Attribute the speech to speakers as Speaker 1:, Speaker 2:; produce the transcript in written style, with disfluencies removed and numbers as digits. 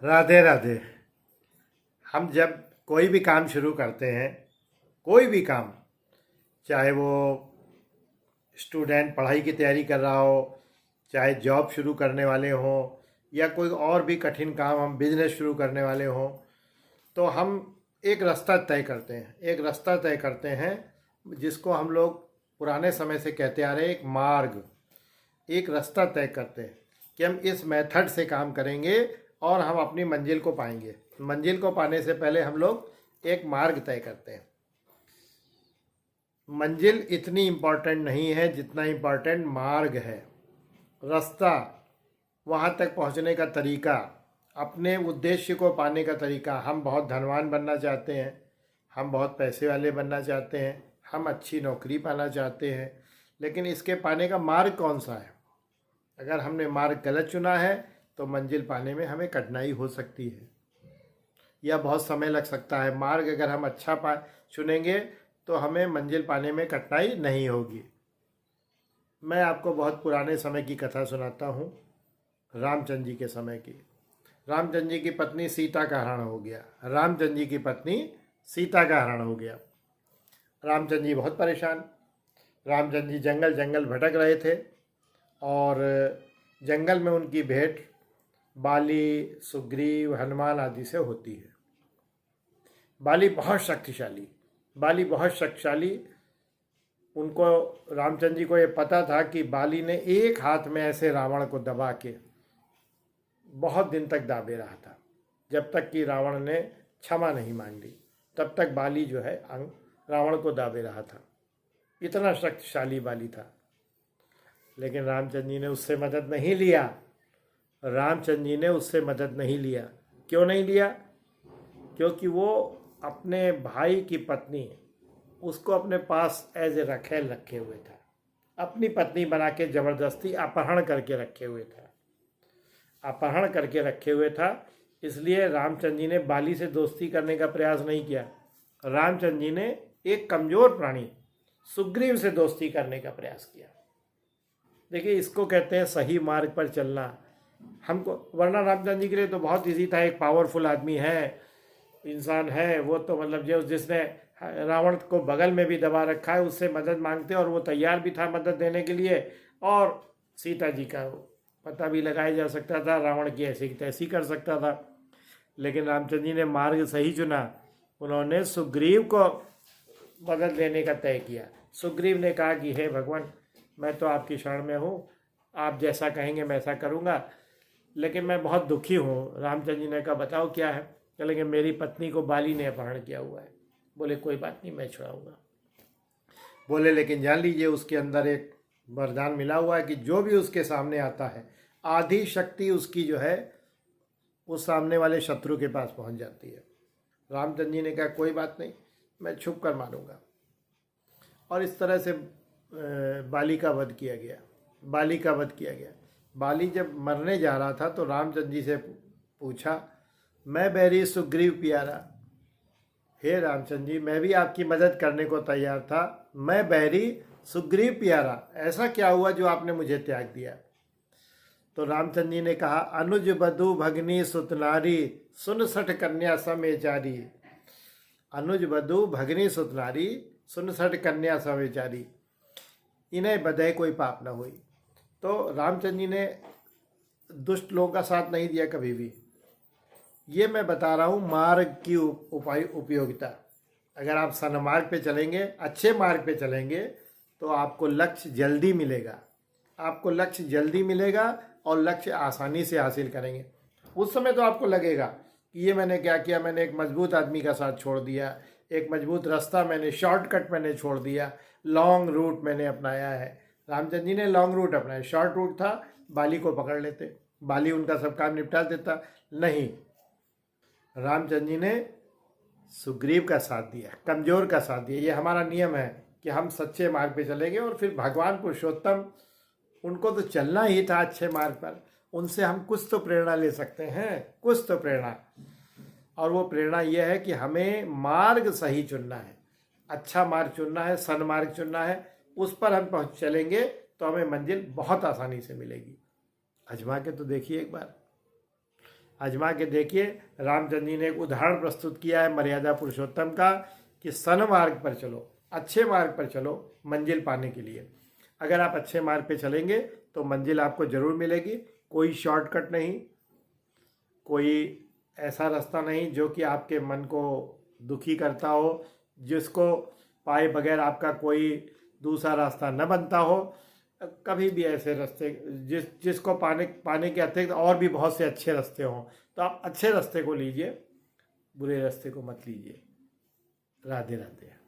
Speaker 1: राधे राधे। हम जब कोई भी काम शुरू करते हैं, कोई भी काम, चाहे वो स्टूडेंट पढ़ाई की तैयारी कर रहा हो, चाहे जॉब शुरू करने वाले हों, या कोई और भी कठिन काम, हम बिजनेस शुरू करने वाले हों, तो हम एक रास्ता तय करते हैं। एक रास्ता तय करते हैं जिसको हम लोग पुराने समय से कहते आ रहे हैं, एक मार्ग, एक रास्ता तय करते हैं कि हम इस मेथड से काम करेंगे और हम अपनी मंजिल को पाएंगे। मंजिल को पाने से पहले हम लोग एक मार्ग तय करते हैं। मंजिल इतनी इम्पोर्टेंट नहीं है जितना इम्पोर्टेंट मार्ग है, रास्ता, वहाँ तक पहुँचने का तरीका, अपने उद्देश्य को पाने का तरीका। हम बहुत धनवान बनना चाहते हैं, हम बहुत पैसे वाले बनना चाहते हैं, हम अच्छी नौकरी पाना चाहते हैं, लेकिन इसके पाने का मार्ग कौन सा है? अगर हमने मार्ग गलत चुना है तो मंजिल पाने में हमें कठिनाई हो सकती है या बहुत समय लग सकता है। मार्ग अगर हम अच्छा चुनेंगे तो हमें मंजिल पाने में कठिनाई नहीं होगी। मैं आपको बहुत पुराने समय की कथा सुनाता हूँ, रामचंद्र जी के समय की। रामचंद्र जी की पत्नी सीता का हरण हो गया। रामचंद्र जी की पत्नी सीता का हरण हो गया। रामचंद्र जी बहुत परेशान। रामचंद्र जी जंगल जंगल भटक रहे थे और जंगल में उनकी भेंट बाली, सुग्रीव, हनुमान आदि से होती है। बाली बहुत शक्तिशाली। उनको, रामचंद्र जी को ये पता था कि बाली ने एक हाथ में ऐसे रावण को दबा के बहुत दिन तक दाबे रहा था। जब तक कि रावण ने क्षमा नहीं मांग ली, तब तक बाली जो है रावण को दाबे रहा था। इतना शक्तिशाली बाली था। लेकिन रामचंद्र जी ने उससे मदद नहीं लिया। क्यों नहीं लिया? क्योंकि वो अपने भाई की पत्नी, उसको अपने पास एज ए रखेल रखे हुए था। अपनी पत्नी बना के ज़बरदस्ती अपहरण करके रखे हुए था। इसलिए रामचंद्र जी ने बाली से दोस्ती करने का प्रयास नहीं किया। रामचंद्र जी ने एक कमज़ोर प्राणी सुग्रीव से दोस्ती करने का प्रयास किया। देखिए, इसको कहते हैं सही मार्ग पर चलना। हमको, वरना रामचंद्र जी के लिए तो बहुत इजी था। एक पावरफुल आदमी है, इंसान है, वो तो मतलब जो जिसने रावण को बगल में भी दबा रखा है, उससे मदद मांगते और वो तैयार भी था मदद देने के लिए। और सीता जी का पता भी लगाया जा सकता था, रावण की ऐसी की तैसी कर सकता था। लेकिन रामचंद्र जी ने मार्ग सही चुना। उन्होंने सुग्रीव को मदद लेने का तय किया। सुग्रीव ने कहा कि हे भगवान, मैं तो आपकी शरण में हूँ, आप जैसा कहेंगे मैं ऐसा करूँगा, लेकिन मैं बहुत दुखी हूँ। रामचंद्र जी ने कहा बताओ क्या है? लेकिन मेरी पत्नी को बाली ने अपहरण किया हुआ है। बोले कोई बात नहीं, मैं छुड़ाऊंगा। बोले लेकिन जान लीजिए, उसके अंदर एक वरदान मिला हुआ है कि जो भी उसके सामने आता है, आधी शक्ति उसकी जो है उस सामने वाले शत्रु के पास पहुंच जाती है। रामचंद्र जी ने कहा कोई बात नहीं, मैं छुप कर मारूंगा। और इस तरह से बाली का वध किया गया। बाली जब मरने जा रहा था तो रामचंद्र जी से पूछा, मैं बैरी सुग्रीव प्यारा, हे रामचंद्र जी, मैं भी आपकी मदद करने को तैयार था, मैं बैरी सुग्रीव प्यारा, ऐसा क्या हुआ जो आपने मुझे त्याग दिया? तो रामचंद्र जी ने कहा, अनुज बधु भगनी सुतनारी, सुन सठ कन्या समेचारी। अनुज बधु भगनी सुतनारी, सुन सठ कन्या समेचारी, इन्हें बधे कोई पाप न हुई। तो रामचंद्र जी ने दुष्ट लोगों का साथ नहीं दिया कभी भी। ये मैं बता रहा हूँ मार्ग की उपयोगिता। अगर आप सन्मार्ग पे चलेंगे, अच्छे मार्ग पे चलेंगे, तो आपको लक्ष्य जल्दी मिलेगा और लक्ष्य आसानी से हासिल करेंगे। उस समय तो आपको लगेगा कि ये मैंने क्या किया, मैंने एक मजबूत आदमी का साथ छोड़ दिया, एक मजबूत रास्ता मैंने, शॉर्टकट मैंने छोड़ दिया, लॉन्ग रूट मैंने अपनाया है। रामचंद्र जी ने लॉन्ग रूट अपनाया। शॉर्ट रूट था, बाली को पकड़ लेते, बाली उनका सब काम निपटा देता। नहीं, रामचंद्र जी ने सुग्रीव का साथ दिया, कमजोर का साथ दिया। ये हमारा नियम है कि हम सच्चे मार्ग पे चलेंगे। और फिर भगवान पुरुषोत्तम, उनको तो चलना ही था अच्छे मार्ग पर, उनसे हम कुछ तो प्रेरणा ले सकते हैं, कुछ तो प्रेरणा। और वो प्रेरणा ये है कि हमें मार्ग सही चुनना है, अच्छा मार्ग चुनना है, सन्मार्ग चुनना है। उस पर हम चलेंगे तो हमें मंजिल बहुत आसानी से मिलेगी। आजमा के तो देखिए एक बार। आजमा के देखिए। रामचंद्र जी ने एक उदाहरण प्रस्तुत किया है मर्यादा पुरुषोत्तम का कि सन्मार्ग पर चलो, अच्छे मार्ग पर चलो मंजिल पाने के लिए। अगर आप अच्छे मार्ग पे चलेंगे तो मंजिल आपको ज़रूर मिलेगी। कोई शॉर्टकट नहीं, कोई ऐसा रास्ता नहीं जो कि आपके मन को दुखी करता हो, जिसको पाए बगैर आपका कोई दूसरा रास्ता न बनता हो। कभी भी ऐसे रास्ते जिसको पाने के अतिरिक्त और भी बहुत से अच्छे रास्ते हों, तो आप अच्छे रास्ते को लीजिए, बुरे रास्ते को मत लीजिए। राधे राधे।